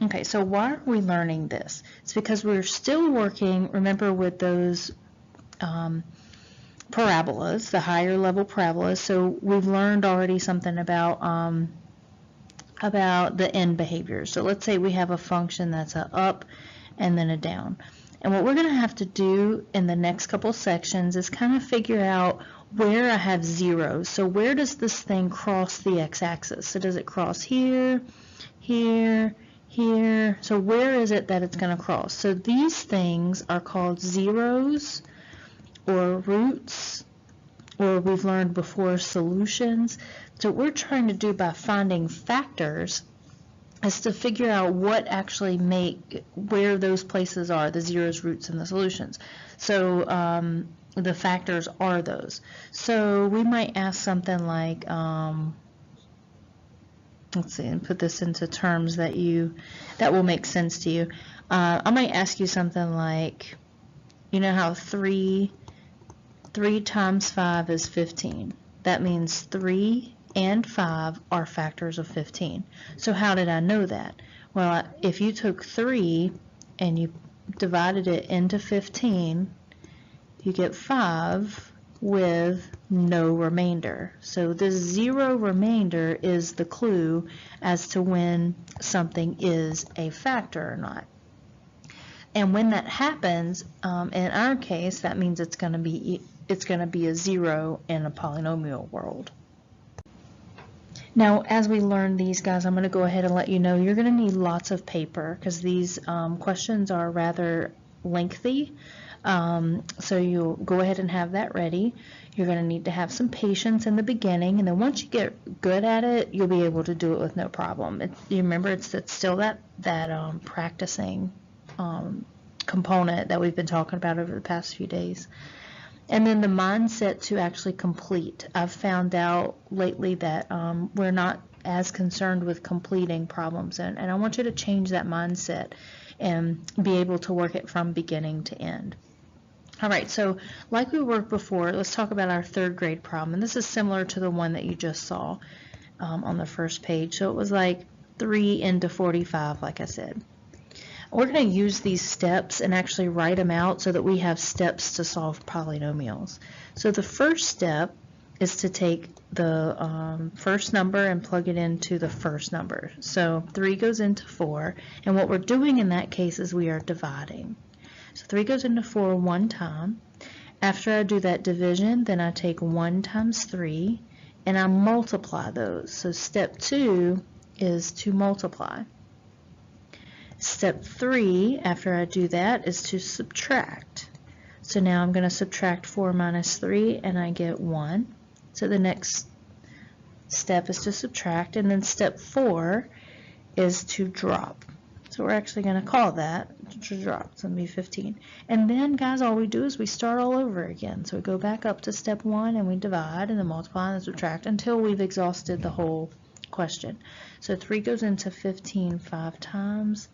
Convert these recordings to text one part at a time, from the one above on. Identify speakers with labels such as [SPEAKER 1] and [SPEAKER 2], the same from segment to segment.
[SPEAKER 1] Okay, so why are we learning this? It's because we're still working, remember, with those parabolas, the higher level parabolas. So we've learned already something about the end behaviors. So let's say we have a function that's a up and then a down. And what we're going to have to do in the next couple sections is kind of figure out where I have zeros. So where does this thing cross the x-axis? So does it cross here, here, here? So where is it that it's going to cross? So these things are called zeros or roots, or we've learned before, solutions. So what we're trying to do by finding factors is to figure out what actually where those places are, the zeros, roots, and the solutions. So the factors are those. So we might ask something like, let's see, and put this into terms that will make sense to you. I might ask you something like, you know how 3 times 5 is 15. That means 3 and 5 are factors of 15. So how did I know that? Well, if you took 3 and you divided it into 15, you get 5 with no remainder. So this 0 remainder is the clue as to when something is a factor or not. And when that happens, in our case, that means it's going to be a 0 in a polynomial world. Now, as we learn these, guys, I'm going to go ahead and let you know you're going to need lots of paper because these questions are rather lengthy. So you'll go ahead and have that ready. You're going to need to have some patience in the beginning, and then once you get good at it, you'll be able to do it with no problem. You remember, it's still that practicing component that we've been talking about over the past few days. And then the mindset to actually complete. I've found out lately that we're not as concerned with completing problems, and I want you to change that mindset and be able to work it from beginning to end. All right, so like we worked before, let's talk about our third grade problem, and this is similar to the one that you just saw on the first page. So it was like 3 into 45, like I said. We're going to use these steps and actually write them out so that we have steps to solve polynomials. So the first step is to take the first number and plug it into the first number. So 3 goes into 4, and what we're doing in that case is we are dividing. So 3 goes into 4 one time. After I do that division, then I take 1 times 3 and I multiply those. So step 2 is to multiply. Step 3, after I do that, is to subtract. So now I'm going to subtract 4 minus 3 and I get 1. So the next step is to subtract, and then step 4 is to drop. So we're actually going to call that to drop. It's going to be 15. And then, guys, all we do is we start all over again. So we go back up to step 1 and we divide and then multiply and subtract until we've exhausted the whole question. So 3 goes into 15 5 times.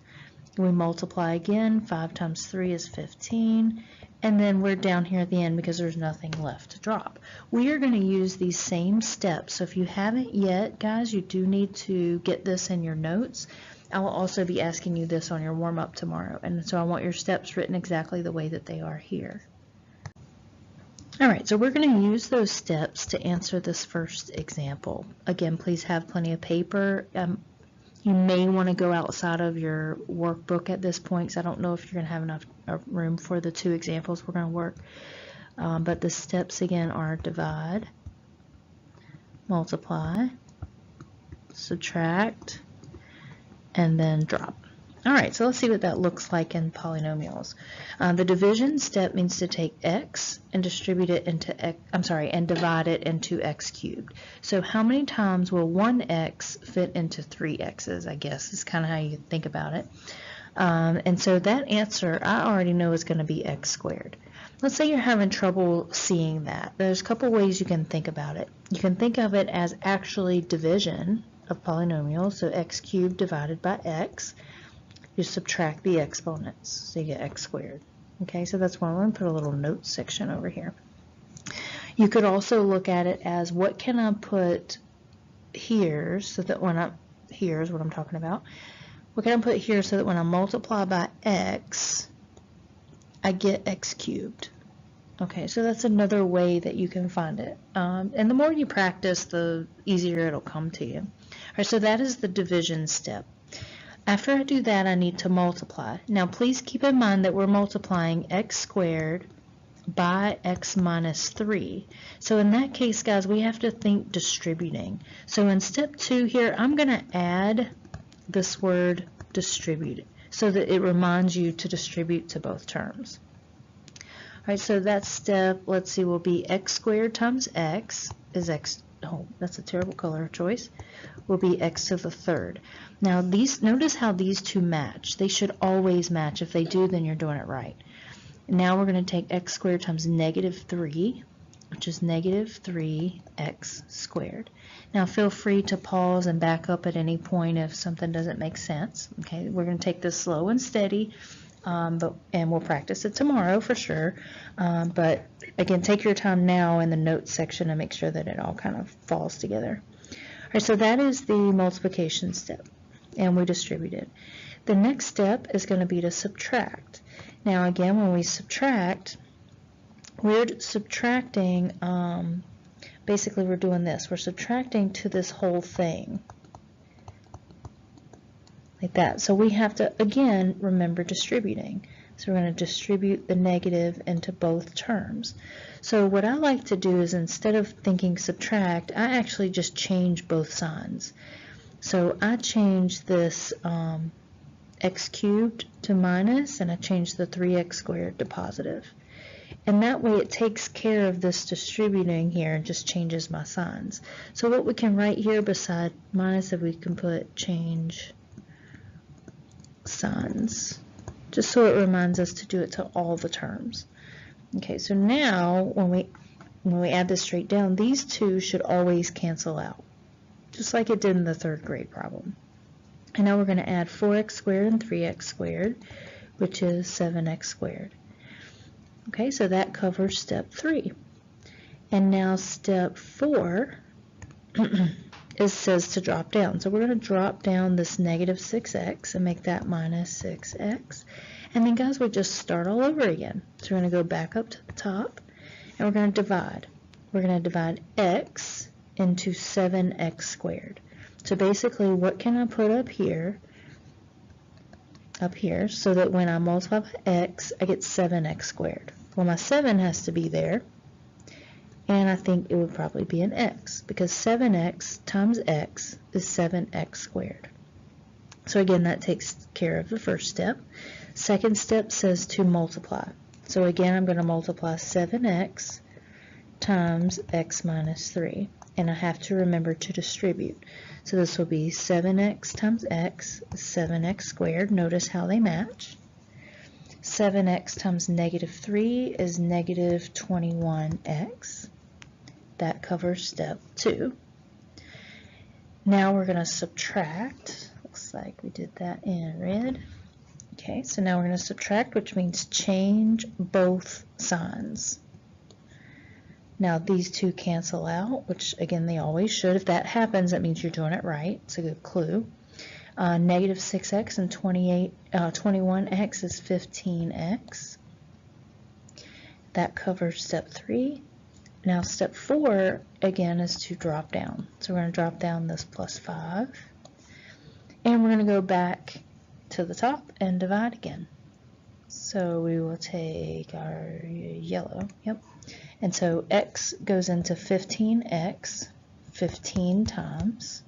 [SPEAKER 1] We multiply again. 5 times 3 is 15. And then we're down here at the end because there's nothing left to drop. We are going to use these same steps. So if you haven't yet, guys, you do need to get this in your notes. I will also be asking you this on your warm-up tomorrow. And so I want your steps written exactly the way that they are here. All right, so we're going to use those steps to answer this first example. Again, please have plenty of paper. You may want to go outside of your workbook at this point, because I don't know if you're going to have enough room for the 2 examples we're going to work. But the steps again are divide, multiply, subtract, and then drop. All right, so let's see what that looks like in polynomials. The division step means to take x and distribute it into x, and divide it into x cubed. So how many times will 1x fit into 3 x's, I guess, is kind of how you think about it. And so that answer I already know is going to be x squared. Let's say you're having trouble seeing that. There's a couple ways you can think about it. You can think of it as actually division of polynomials, so x cubed divided by x. You subtract the exponents, so you get x squared. Okay, so that's why I'm going to put a little notes section over here. You could also look at it as, what can I put here, so that when here's what I'm talking about. What can I put here so that when I multiply by x, I get x cubed? Okay, so that's another way that you can find it. And the more you practice, the easier it'll come to you. All right, so that is the division step. After I do that, I need to multiply. Now, please keep in mind that we're multiplying x squared by x minus 3. So in that case, guys, we have to think distributing. So in step 2 here, I'm going to add this word distribute so that it reminds you to distribute to both terms. All right, so that step, let's see, will be x squared times x is x, oh, that's a terrible color choice, will be x to the third. Now, notice how these two match. They should always match. If they do, then you're doing it right. Now we're going to take x squared times negative 3, which is negative 3x squared. Now feel free to pause and back up at any point if something doesn't make sense. Okay, we're going to take this slow and steady, and we'll practice it tomorrow for sure. But again, take your time now in the notes section and make sure that it all kind of falls together. All right, so that is the multiplication step, and we distribute it. The next step is going to be to subtract. Now again, when we subtract, we're subtracting, basically we're doing this. We're subtracting to this whole thing, like that. So we have to, again, remember distributing. So we're going to distribute the negative into both terms. So what I like to do is instead of thinking subtract, I actually just change both signs. So I change this x cubed to minus, and I change the 3x squared to positive. And that way it takes care of this distributing here and just changes my signs. So what we can write here beside minus, if we can put change signs, just so it reminds us to do it to all the terms. Okay, so now when we add this straight down, these two should always cancel out, just like it did in the 3rd grade problem. And now we're going to add 4x squared and 3x squared, which is 7x squared. Okay, so that covers step 3. And now step 4 it says to drop down. So we're going to drop down this negative 6x and make that minus 6x. And then, guys, we just start all over again. So we're going to go back up to the top, and we're going to divide. We're going to divide x into 7x squared. So basically, what can I put up here, so that when I multiply by x, I get 7x squared? Well, my 7 has to be there, and I think it would probably be an x, because 7x times x is 7x squared. So again, that takes care of the first step. Second step says to multiply. So again, I'm going to multiply 7x times x minus 3, and I have to remember to distribute. So this will be 7x times x is 7x squared. Notice how they match. 7x times negative 3 is negative 21x. That covers step 2. Now we're going to subtract. Looks like we did that in red. Okay, so now we're going to subtract, which means change both signs. Now these two cancel out, which again they always should. If that happens, that means you're doing it right. It's a good clue. Negative 6x and 21x is 15x. That covers step 3. Now step 4 again is to drop down. So we're going to drop down this plus 5, and we're going to go back to the top and divide again. So we will take our yellow, yep. And so x goes into 15x 15 times.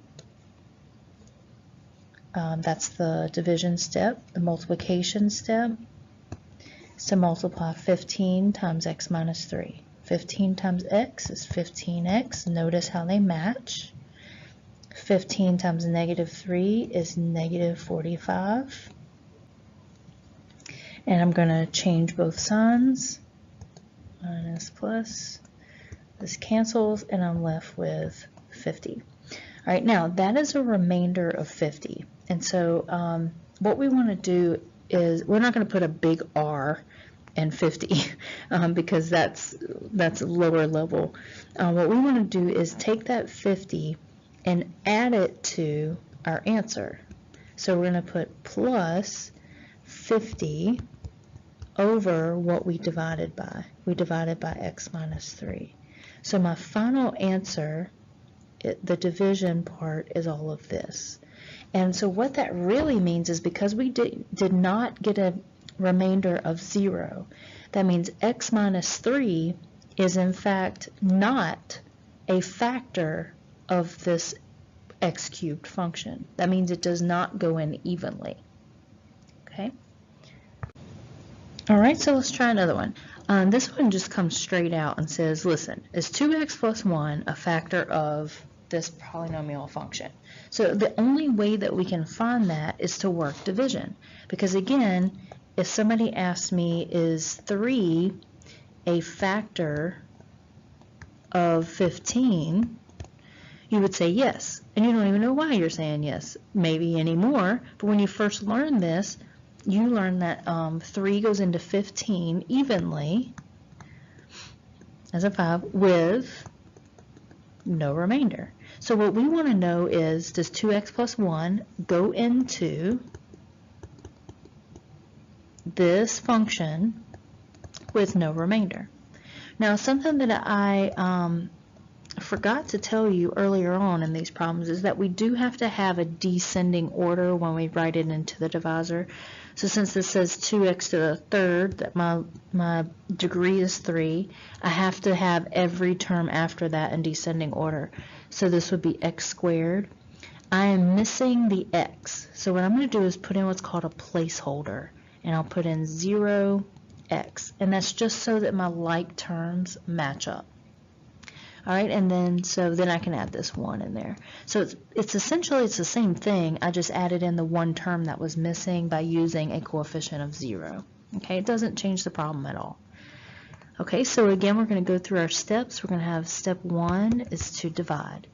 [SPEAKER 1] That's the division step. The multiplication step is to multiply 15 times x minus 3. 15 times x is 15x. Notice how they match. 15 times negative 3 is negative 45. And I'm going to change both signs. Minus plus. This cancels, and I'm left with 50. All right, now that is a remainder of 50. And so what we want to do is, we're not going to put a big R in 50 because that's lower level. What we want to do is take that 50 and add it to our answer. So we're going to put plus 50 over what we divided by. We divided by x minus 3. So my final answer, the division part, is all of this. And so what that really means is because we did not get a remainder of 0, that means x minus 3 is in fact not a factor of this x cubed function. That means it does not go in evenly. Okay? All right, so let's try another one. This one just comes straight out and says, listen, is 2x plus 1 a factor of this polynomial function? So the only way that we can find that is to work division. Because again, if somebody asks me, is 3 a factor of 15, you would say yes. And you don't even know why you're saying yes, maybe anymore. But when you first learned this, you learned that 3 goes into 15 evenly as a 5 with no remainder. So what we want to know is, does 2x plus 1 go into this function with no remainder? Now, something that I forgot to tell you earlier on in these problems is that we do have to have a descending order when we write it into the divisor. So since this says 2x to the third, that my degree is 3, I have to have every term after that in descending order. So this would be x squared. I am missing the x. So what I'm going to do is put in what's called a placeholder. And I'll put in 0x. And that's just so that my like terms match up. All right, and then I can add this 1 in there. So it's essentially the same thing. I just added in the one term that was missing by using a coefficient of 0. Okay, it doesn't change the problem at all. Okay, so again, we're going to go through our steps. We're going to have step 1 is to divide.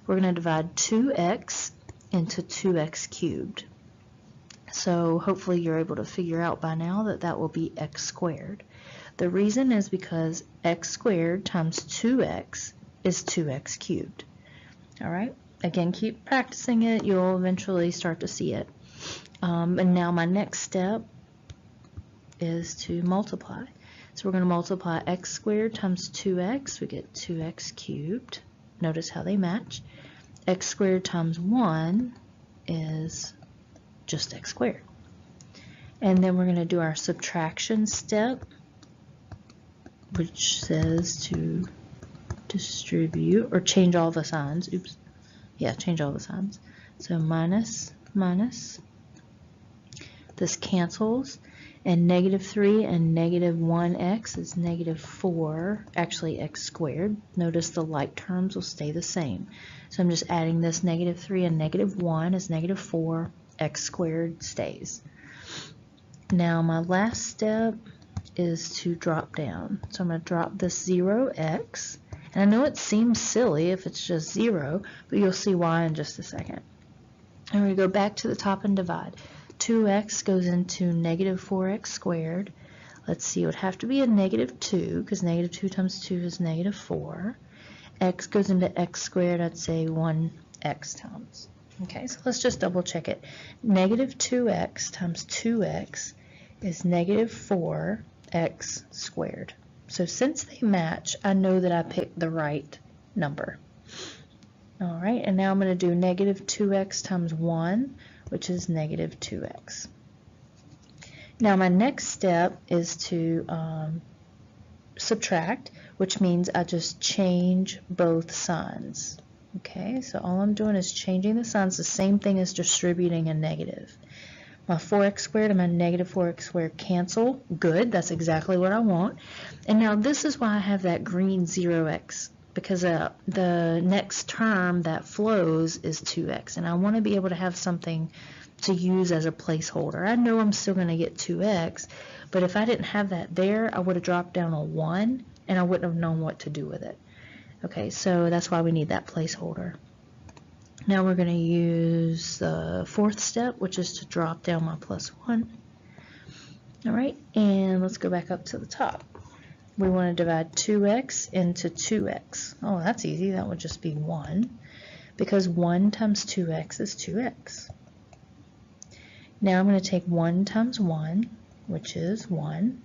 [SPEAKER 1] We're going to divide 2x into 2x cubed. So hopefully you're able to figure out by now that that will be x squared. The reason is because x squared times 2x is 2x cubed. All right, again, keep practicing it. You'll eventually start to see it. And now my next step is to multiply. So we're going to multiply x squared times 2x. We get 2x cubed. Notice how they match. X squared times 1 is just x squared. And then we're going to do our subtraction step, which says to distribute or change all the signs. Oops. Yeah, change all the signs. So minus, minus. This cancels. And negative 3 and negative 1x is negative 4, actually x squared. Notice the like terms will stay the same. So I'm just adding this negative 3 and negative 1 is negative 4, x squared stays. Now my last step is to drop down. So I'm going to drop this 0x. And I know it seems silly if it's just 0, but you'll see why in just a second. And we go back to the top and divide. 2x goes into negative 4x squared. Let's see, it would have to be a negative 2, because negative 2 times 2 is negative 4. X goes into x squared, I'd say 1x times. Okay, so let's just double check it. Negative 2x times 2x is negative 4x squared. So since they match, I know that I picked the right number. All right, and now I'm going to do negative 2x times 1, which is negative 2x. Now my next step is to subtract, which means I just change both signs. Okay, so all I'm doing is changing the signs, the same thing as distributing a negative. My 4x squared and my negative 4x squared cancel. Good, that's exactly what I want. And now this is why I have that green 0x, because the next term that flows is 2x, and I want to be able to have something to use as a placeholder. I know I'm still going to get 2x, but if I didn't have that there, I would have dropped down a 1, and I wouldn't have known what to do with it. Okay, so that's why we need that placeholder. Now we're going to use the fourth step, which is to drop down my plus 1. All right, and let's go back up to the top. We want to divide 2x into 2x. Oh, that's easy. That would just be 1, because 1 times 2x is 2x. Now I'm going to take 1 times 1, which is 1.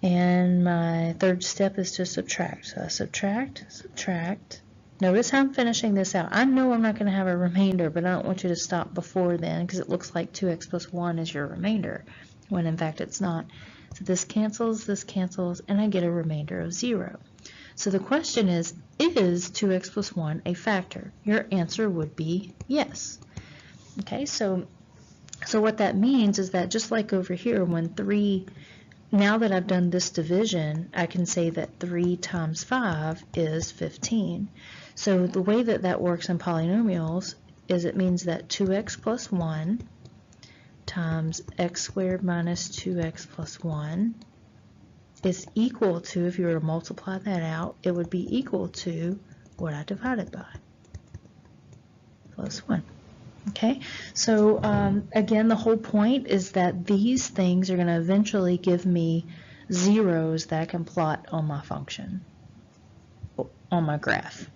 [SPEAKER 1] And my third step is to subtract. So I subtract, subtract. Notice how I'm finishing this out. I know I'm not going to have a remainder, but I don't want you to stop before then because it looks like 2x plus 1 is your remainder, when in fact it's not. So this cancels, and I get a remainder of 0. So the question is 2x plus 1 a factor? Your answer would be yes. Okay, so what that means is that just like over here, when 3, now that I've done this division, I can say that 3 times 5 is 15. So the way that that works in polynomials is it means that 2x plus 1 times x squared minus 2x plus 1 is equal to, if you were to multiply that out, it would be equal to what I divided by, plus 1. Okay, so again, the whole point is that these things are going to eventually give me zeros that I can plot on my function, on my graph.